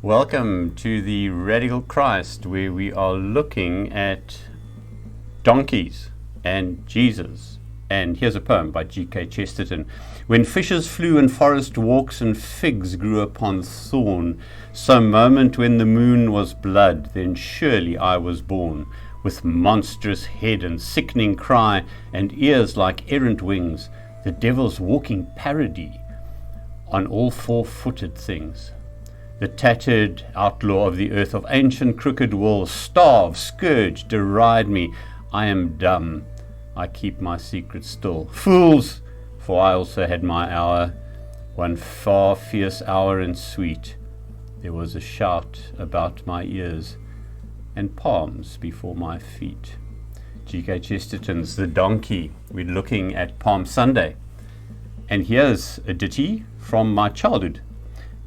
Welcome to the Radical Christ, where we are looking at donkeys and Jesus. And here's a poem by G.K. Chesterton. When fishes flew in forest walks and figs grew upon thorn, some moment when the moon was blood, then surely I was born, with monstrous head and sickening cry, and ears like errant wings, the devil's walking parody on all four-footed things. The tattered outlaw of the earth, of ancient crooked will, starve, scourge, deride me. I am dumb, I keep my secret still. Fools, for I also had my hour, one far fierce hour and sweet. There was a shout about my ears, and palms before my feet. G.K. Chesterton's The Donkey. We're looking at Palm Sunday. And here's a ditty from my childhood,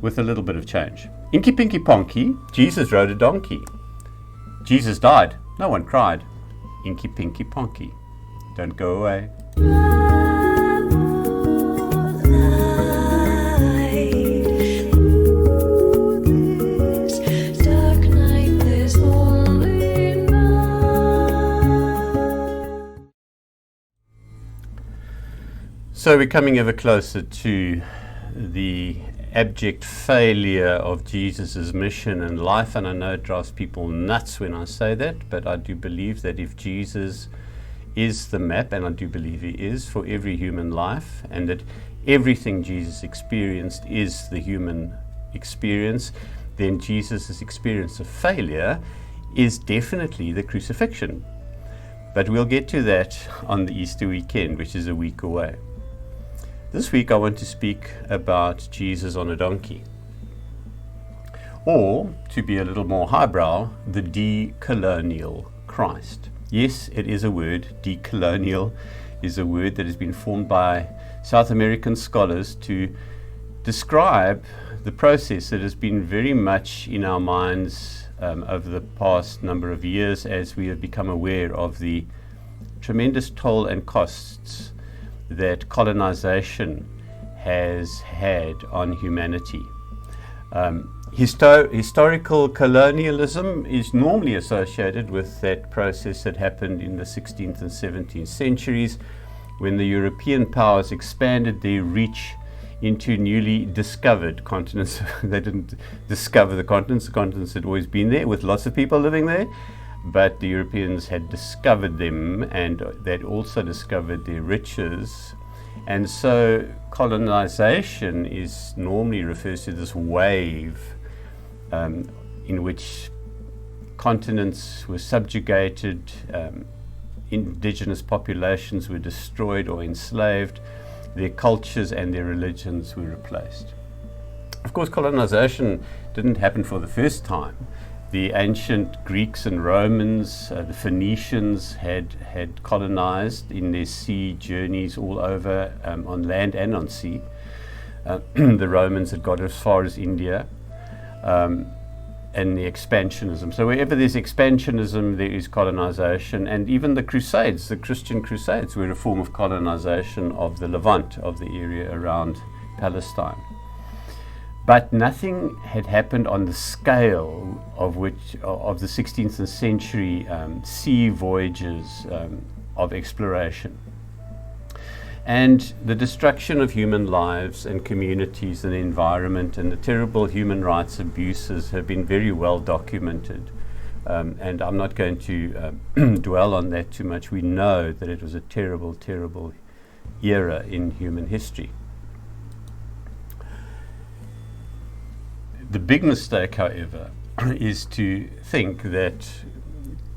with a little bit of change. Inky Pinky Ponky, Jesus rode a donkey. Jesus died, no one cried. Inky Pinky Ponky, don't go away. So we're coming ever closer to the abject failure of Jesus' mission and life, and I know it drives people nuts when I say that, but I do believe that if Jesus is the map, and I do believe he is, for every human life, and that everything Jesus experienced is the human experience, then Jesus' experience of failure is definitely the crucifixion. But we'll get to that on the Easter weekend, which is a week away. This week I want to speak about Jesus on a donkey. Or, to be a little more highbrow, the decolonial Christ. Yes, it is a word. Decolonial is a word that has been formed by South American scholars to describe the process that has been very much in our minds over the past number of years as we have become aware of the tremendous toll and costs that colonization has had on humanity. Historical colonialism is normally associated with that process that happened in the 16th and 17th centuries when the European powers expanded their reach into newly discovered continents. They didn't discover the continents had always been there with lots of people living there, but the Europeans had discovered them, and they'd also discovered their riches. And so colonization is normally refers to this wave in which continents were subjugated, indigenous populations were destroyed or enslaved, their cultures and their religions were replaced. Of course, colonization didn't happen for the first time. The ancient Greeks and Romans, the Phoenicians had colonized in their sea journeys all over, on land and on sea. The Romans had got as far as India, and the expansionism. So wherever there's expansionism, there is colonization, and even the Crusades, the Christian Crusades, were a form of colonization of the Levant, of the area around Palestine. But nothing had happened on the scale of the 16th century sea voyages of exploration. And the destruction of human lives and communities and the environment and the terrible human rights abuses have been very well documented. And I'm not going to dwell on that too much. We know that it was a terrible, terrible era in human history. The big mistake, however, is to think that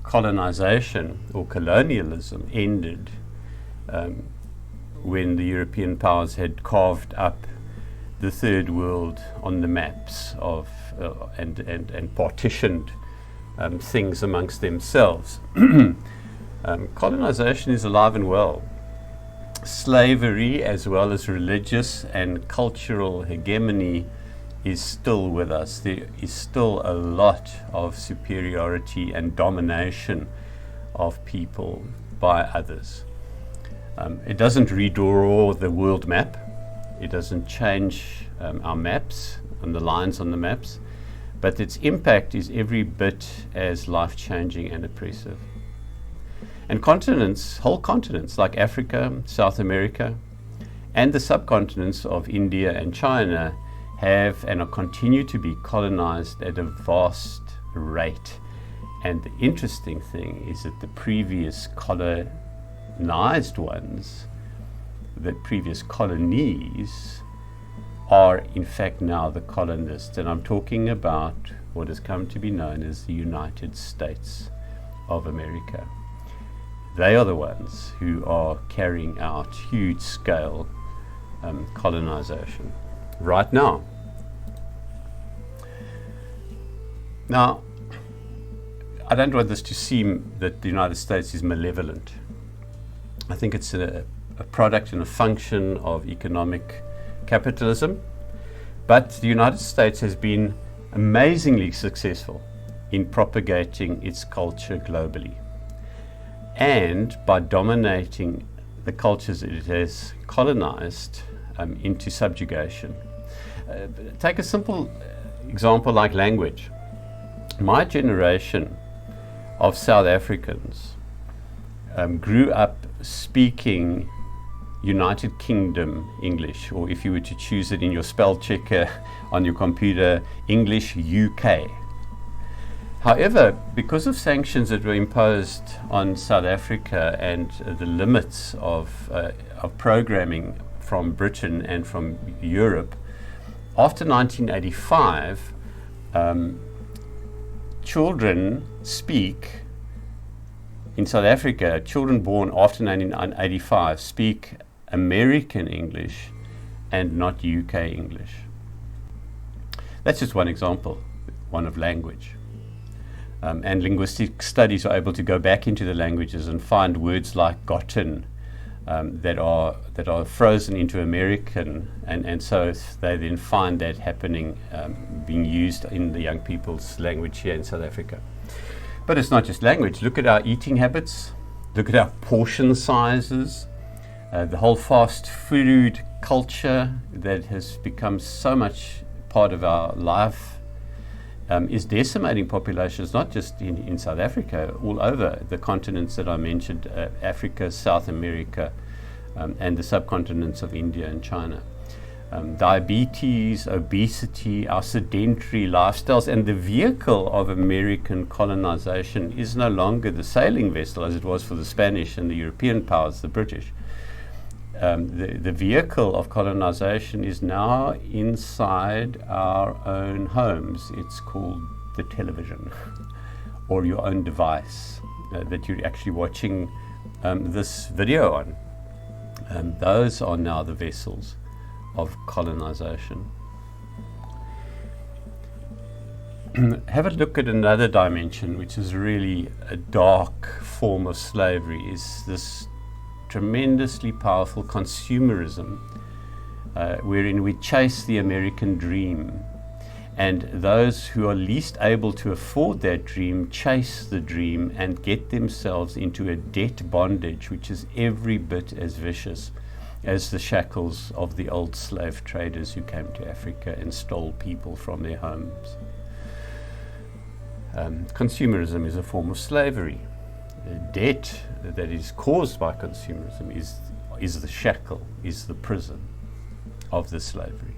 colonization or colonialism ended when the European powers had carved up the third world on the maps of and partitioned things amongst themselves. Colonization is alive and well. Slavery, as well as religious and cultural hegemony, is still with us. There is still a lot of superiority and domination of people by others. It doesn't redraw the world map. It doesn't change our maps and the lines on the maps, but its impact is every bit as life-changing and oppressive. And continents, whole continents like Africa, South America, and the subcontinents of India and China have and continue to be colonized at a vast rate. And the interesting thing is that the previous colonized ones, the previous colonies, are in fact now the colonists. And I'm talking about what has come to be known as the United States of America. They are the ones who are carrying out huge scale colonization right now. Now, I don't want this to seem that the United States is malevolent. I think it's a product and a function of economic capitalism, but the United States has been amazingly successful in propagating its culture globally, and by dominating the cultures that it has colonized into subjugation. Take a simple example like language. My generation of South Africans grew up speaking United Kingdom English, or if you were to choose it in your spell checker on your computer, English UK. However, because of sanctions that were imposed on South Africa and the limits of programming from Britain and from Europe, after 1985, children speak in South Africa, children born after 1985 speak American English and not UK English. That's just one example, one of language. And linguistic studies are able to go back into the languages and find words like gotten that are frozen into American, and so they then find that happening, being used in the young people's language here in South Africa. But it's not just language. Look at our eating habits, look at our portion sizes, the whole fast food culture that has become so much part of our life is decimating populations, not just in South Africa, all over the continents that I mentioned, Africa, South America, and the subcontinents of India and China. Diabetes, obesity, our sedentary lifestyles, and the vehicle of American colonization is no longer the sailing vessel as it was for the Spanish and the European powers, the British. The vehicle of colonization is now inside our own homes. It's called the television or your own device that you're actually watching this video on. Those are now the vessels of colonization. Have a look at another dimension, which is really a dark form of slavery, is this tremendously powerful consumerism, wherein we chase the American dream, and those who are least able to afford that dream chase the dream and get themselves into a debt bondage which is every bit as vicious as the shackles of the old slave traders who came to Africa and stole people from their homes. Consumerism is a form of slavery. The debt that is caused by consumerism is the shackle, is the prison of the slavery.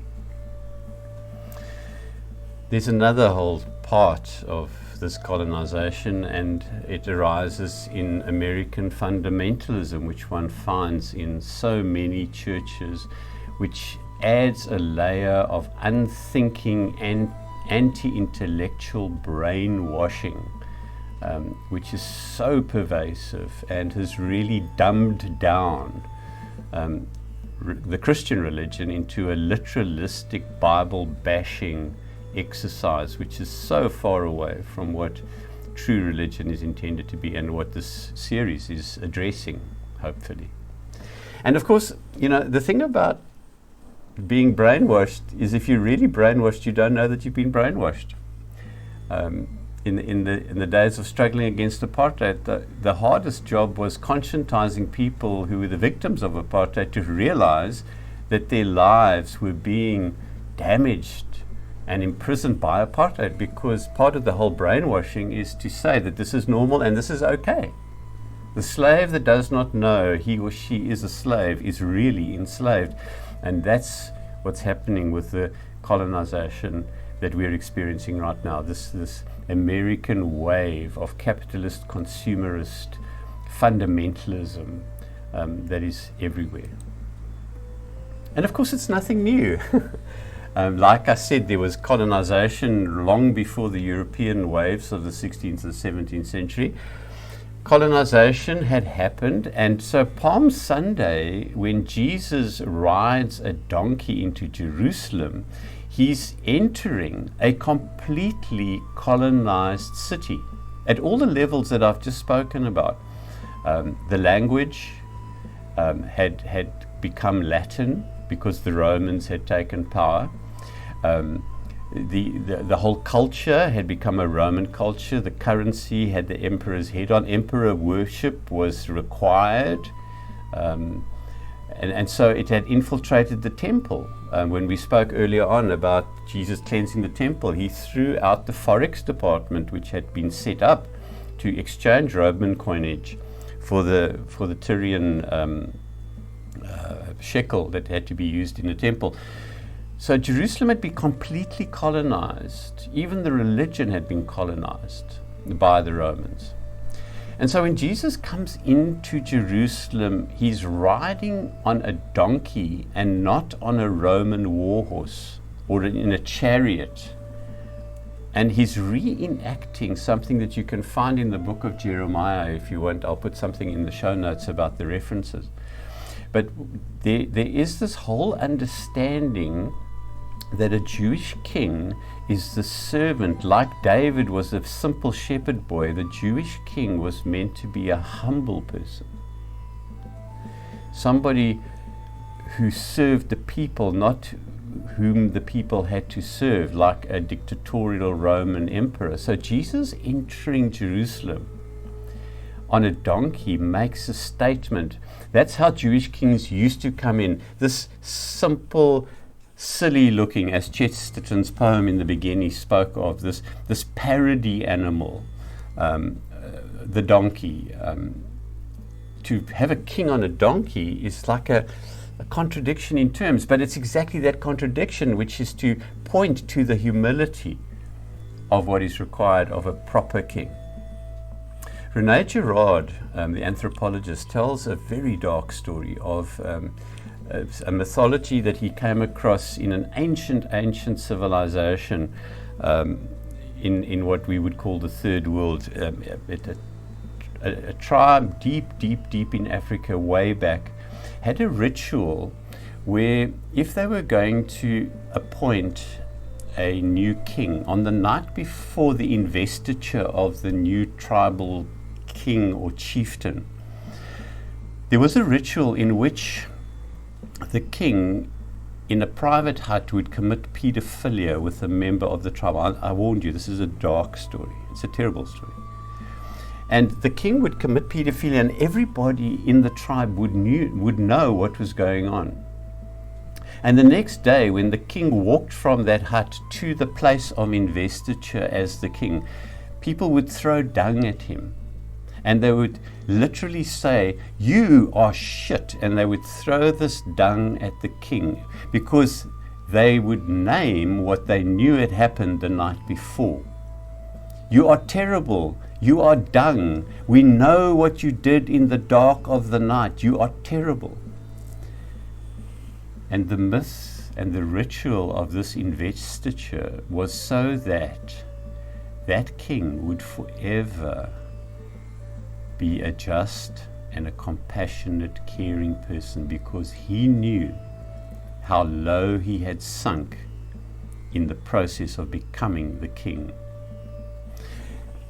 There's another whole part of this colonization, and it arises in American fundamentalism, which one finds in so many churches, which adds a layer of unthinking and anti-intellectual brainwashing, which is so pervasive and has really dumbed down the Christian religion into a literalistic Bible bashing exercise, which is so far away from what true religion is intended to be and what this series is addressing, hopefully. And of course, you know, the thing about being brainwashed is if you're really brainwashed, you don't know that you've been brainwashed. In the days of struggling against apartheid, the hardest job was conscientizing people who were the victims of apartheid to realize that their lives were being damaged and imprisoned by apartheid, because part of the whole brainwashing is to say that this is normal and this is okay. The slave that does not know he or she is a slave is really enslaved. And that's what's happening with the colonization that we're experiencing right now, this American wave of capitalist, consumerist fundamentalism that is everywhere. And of course, it's nothing new. Like I said, there was colonization long before the European waves of the 16th and 17th century. Colonization had happened, and so Palm Sunday, when Jesus rides a donkey into Jerusalem, he's entering a completely colonized city at all the levels that I've just spoken about. The language had become Latin because the Romans had taken power. The whole culture had become a Roman culture. The currency had the emperor's head on. Emperor worship was required. And so it had infiltrated the temple. When we spoke earlier on about Jesus cleansing the temple, he threw out the forex department, which had been set up to exchange Roman coinage for the Tyrian shekel that had to be used in the temple. So Jerusalem had been completely colonized. Even the religion had been colonized by the Romans. And so when Jesus comes into Jerusalem, he's riding on a donkey and not on a Roman war horse or in a chariot. And he's reenacting something that you can find in the book of Jeremiah. If you want, I'll put something in the show notes about the references. But there is this whole understanding that a Jewish king is the servant. Like David was a simple shepherd boy, the Jewish king was meant to be a humble person. Somebody who served the people, not whom the people had to serve, like a dictatorial Roman emperor. So Jesus entering Jerusalem on a donkey makes a statement. That's how Jewish kings used to come in. This simple, silly looking, as Chesterton's poem in the beginning spoke of, this parody animal, the donkey. To have a king on a donkey is like a contradiction in terms, but it's exactly that contradiction which is to point to the humility of what is required of a proper king. René Girard, the anthropologist, tells a very dark story of a mythology that he came across in an ancient civilization in what we would call the Third World. A tribe deep in Africa way back had a ritual where if they were going to appoint a new king on the night before the investiture of the new tribal king or chieftain, there was a ritual in which the king in a private hut would commit pedophilia with a member of the tribe. I warned you, this is a dark story. It's a terrible story. And the king would commit pedophilia, and everybody in the tribe would know what was going on. And the next day, when the king walked from that hut to the place of investiture as the king, people would throw dung at him. And they would literally say, "You are shit." And they would throw this dung at the king because they would name what they knew had happened the night before. "You are terrible. You are dung. We know what you did in the dark of the night. You are terrible." And the myth and the ritual of this investiture was so that that king would forever be a just and a compassionate, caring person, because he knew how low he had sunk in the process of becoming the king.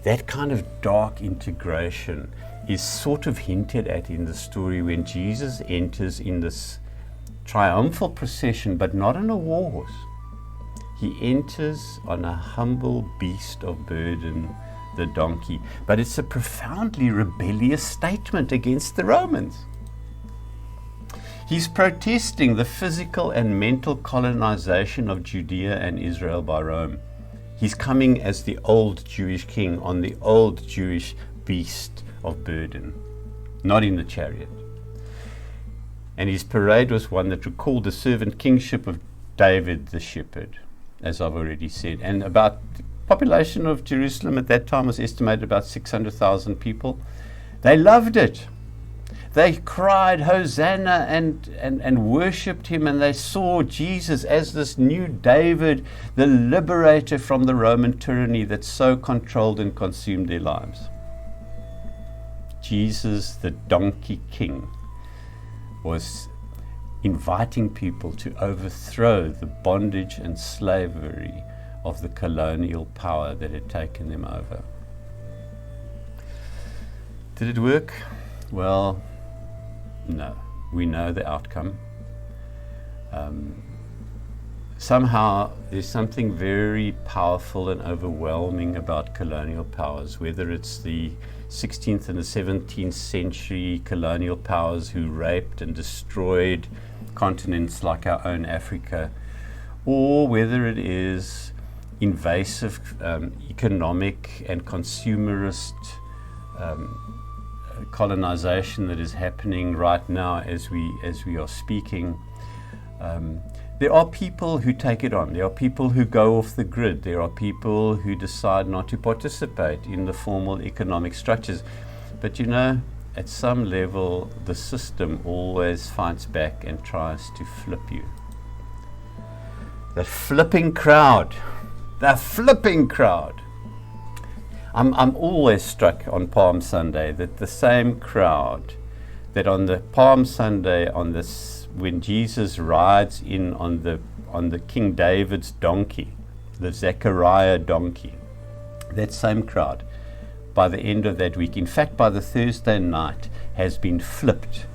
That kind of dark integration is sort of hinted at in the story when Jesus enters in this triumphal procession, but not on a war horse. He enters on a humble beast of burden, the donkey. But it's a profoundly rebellious statement against the Romans. He's protesting the physical and mental colonization of Judea and Israel by Rome. He's coming as the old Jewish king on the old Jewish beast of burden, not in the chariot. And his parade was one that recalled the servant kingship of David the shepherd, as I've already said. And about the population of Jerusalem at that time was estimated about 600,000 people. They loved it. They cried Hosanna and worshipped him, and they saw Jesus as this new David, the liberator from the Roman tyranny that so controlled and consumed their lives. Jesus, the donkey king, was inviting people to overthrow the bondage and slavery of the colonial power that had taken them over. Did it work? Well, no. We know the outcome. Somehow there's something very powerful and overwhelming about colonial powers, whether it's the 16th and the 17th century colonial powers who raped and destroyed continents like our own Africa, or whether it is invasive economic and consumerist colonization that is happening right now as we are speaking. There are people who take it on. There are people who go off the grid. There are people who decide not to participate in the formal economic structures. But you know, at some level, the system always fights back and tries to flip you. The flipping crowd. The flipping crowd. I'm always struck on Palm Sunday that the same crowd that on the Palm Sunday when Jesus rides in on the King David's donkey, the Zechariah donkey, that same crowd, by the end of that week, in fact by the Thursday night, has been flipped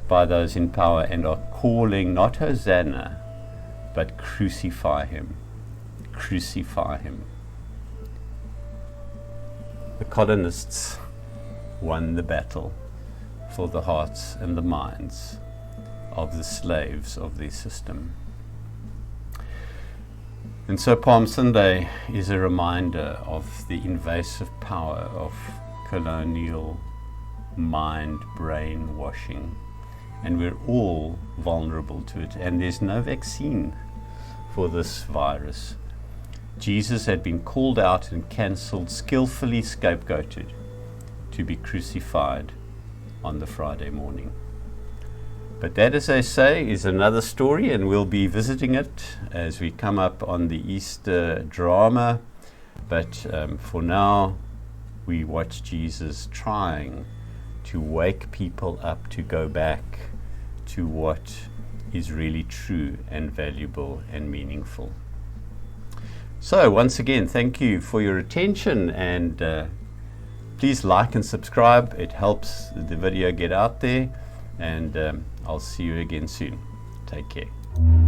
by those in power and are calling not Hosanna, but crucify him. Crucify him. The colonists won the battle for the hearts and the minds of the slaves of their system. And so Palm Sunday is a reminder of the invasive power of colonial mind brainwashing, and we're all vulnerable to it, and there's no vaccine for this virus. Jesus had been called out and cancelled, skillfully scapegoated to be crucified on the Friday morning. But that, as I say, is another story, and we'll be visiting it as we come up on the Easter drama. But for now, we watch Jesus trying to wake people up to go back to what is really true and valuable and meaningful. So once again, thank you for your attention, and please like and subscribe. It helps the video get out there, and I'll see you again soon. Take care.